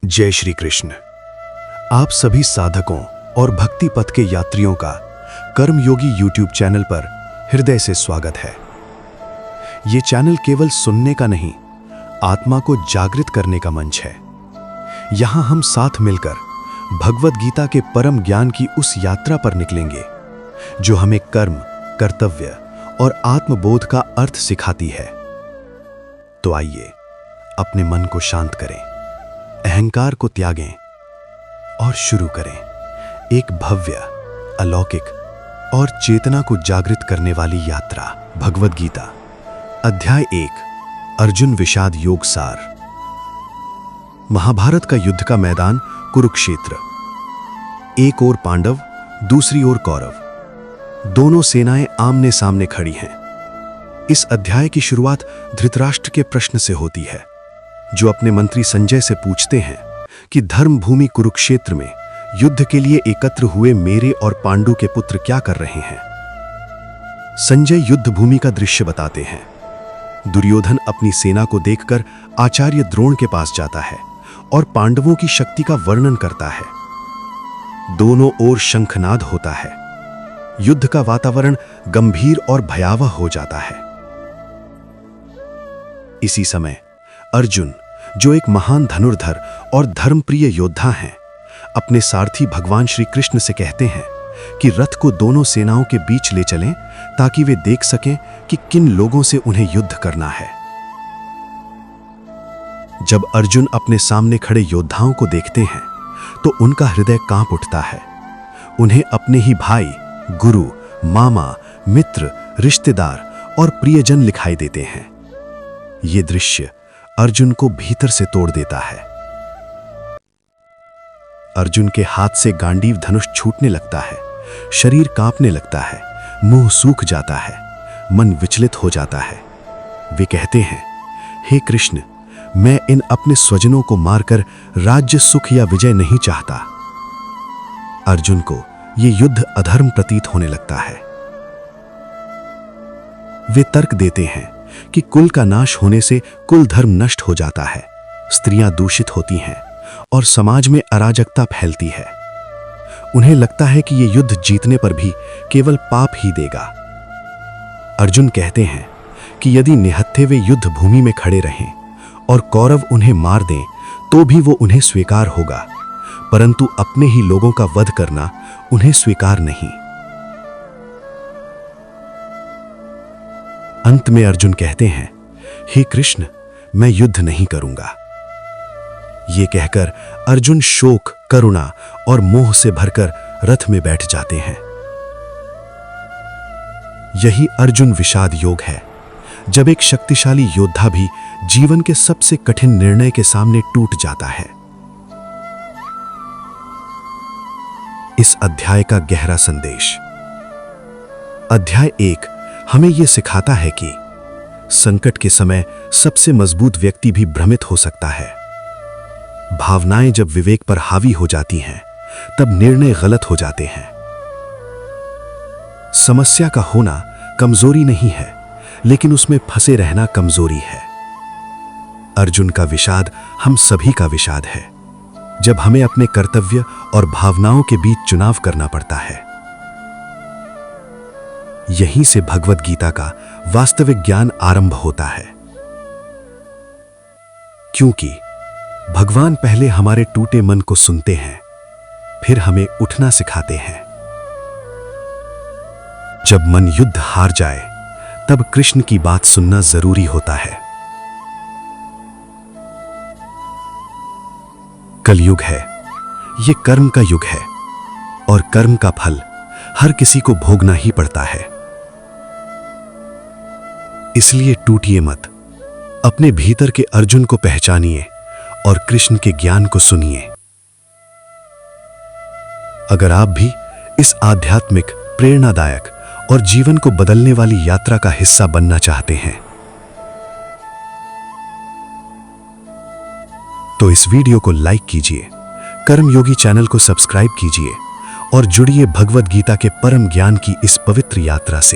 जय श्री कृष्ण। आप सभी साधकों और भक्ति पथ के यात्रियों का कर्मयोगी YouTube चैनल पर हृदय से स्वागत है। ये चैनल केवल सुनने का नहीं, आत्मा को जागृत करने का मंच है। यहाँ हम साथ मिलकर भगवद गीता के परम ज्ञान की उस यात्रा पर निकलेंगे जो हमें कर्म, कर्तव्य और आत्मबोध का अर्थ सिखाती है। तो आइए अपने मन को शांत करें, अहंकार को त्यागें और शुरू करें एक भव्य, अलौकिक और चेतना को जागृत करने वाली यात्रा। भगवद गीता अध्याय 1, अर्जुन विषाद योग सार। महाभारत का युद्ध का मैदान कुरुक्षेत्र। एक ओर पांडव, दूसरी ओर कौरव। दोनों सेनाएं आमने सामने खड़ी हैं। इस अध्याय की शुरुआत धृतराष्ट्र के प्रश्न से होती है, जो अपने मंत्री संजय से पूछते हैं कि धर्मभूमि कुरुक्षेत्र में युद्ध के लिए एकत्र हुए मेरे और पांडु के पुत्र क्या कर रहे हैं। संजय युद्ध भूमि का दृश्य बताते हैं। दुर्योधन अपनी सेना को देखकर आचार्य द्रोण के पास जाता है और पांडवों की शक्ति का वर्णन करता है। दोनों ओर शंखनाद होता है। युद्ध का वातावरण गंभीर और भयावह हो जाता है। इसी समय अर्जुन, जो एक महान धनुर्धर और धर्मप्रिय योद्धा हैं, अपने सारथी भगवान श्री कृष्ण से कहते हैं कि रथ को दोनों सेनाओं के बीच ले चलें ताकि वे देख सकें कि किन लोगों से उन्हें युद्ध करना है। जब अर्जुन अपने सामने खड़े योद्धाओं को देखते हैं तो उनका हृदय कांप उठता है। उन्हें अपने ही भाई, गुरु, मामा, मित्र, रिश्तेदार और प्रियजन लिखाई देते हैं। ये दृश्य अर्जुन को भीतर से तोड़ देता है। अर्जुन के हाथ से गांडीव धनुष छूटने लगता है, शरीर कांपने लगता है, मुंह सूख जाता है, मन विचलित हो जाता है। वे कहते हैं, हे कृष्ण, मैं इन अपने स्वजनों को मारकर राज्य, सुख या विजय नहीं चाहता। अर्जुन को यह युद्ध अधर्म प्रतीत होने लगता है। वे तर्क देते हैं कि कुल का नाश होने से कुल धर्म नष्ट हो जाता है, स्त्रियां दूषित होती हैं और समाज में अराजकता फैलती है। उन्हें लगता है कि यह युद्ध जीतने पर भी केवल पाप ही देगा। अर्जुन कहते हैं कि यदि निहत्थे वे युद्ध भूमि में खड़े रहें और कौरव उन्हें मार दें तो भी वो उन्हें स्वीकार होगा, परंतु अपने ही लोगों का वध करना उन्हें स्वीकार नहीं। अंत में अर्जुन कहते हैं, हे कृष्ण, मैं युद्ध नहीं करूंगा। ये कहकर अर्जुन शोक, करुणा और मोह से भरकर रथ में बैठ जाते हैं। यही अर्जुन विषाद योग है, जब एक शक्तिशाली योद्धा भी जीवन के सबसे कठिन निर्णय के सामने टूट जाता है। इस अध्याय का गहरा संदेश। अध्याय 1 हमें यह सिखाता है कि संकट के समय सबसे मजबूत व्यक्ति भी भ्रमित हो सकता है। भावनाएं जब विवेक पर हावी हो जाती हैं, तब निर्णय गलत हो जाते हैं। समस्या का होना कमजोरी नहीं है, लेकिन उसमें फंसे रहना कमजोरी है। अर्जुन का विषाद हम सभी का विषाद है, जब हमें अपने कर्तव्य और भावनाओं के बीच चुनाव करना पड़ता है। यहीं से भगवद गीता का वास्तविक ज्ञान आरंभ होता है, क्योंकि भगवान पहले हमारे टूटे मन को सुनते हैं, फिर हमें उठना सिखाते हैं। जब मन युद्ध हार जाए, तब कृष्ण की बात सुनना जरूरी होता है। कलयुग है, यह कर्म का युग है और कर्म का फल हर किसी को भोगना ही पड़ता है। इसलिए टूटिए मत, अपने भीतर के अर्जुन को पहचानिए और कृष्ण के ज्ञान को सुनिए। अगर आप भी इस आध्यात्मिक, प्रेरणादायक और जीवन को बदलने वाली यात्रा का हिस्सा बनना चाहते हैं, तो इस वीडियो को लाइक कीजिए, कर्मयोगी चैनल को सब्सक्राइब कीजिए और जुड़िए भगवद गीता के परम ज्ञान की इस पवित्र यात्रा से।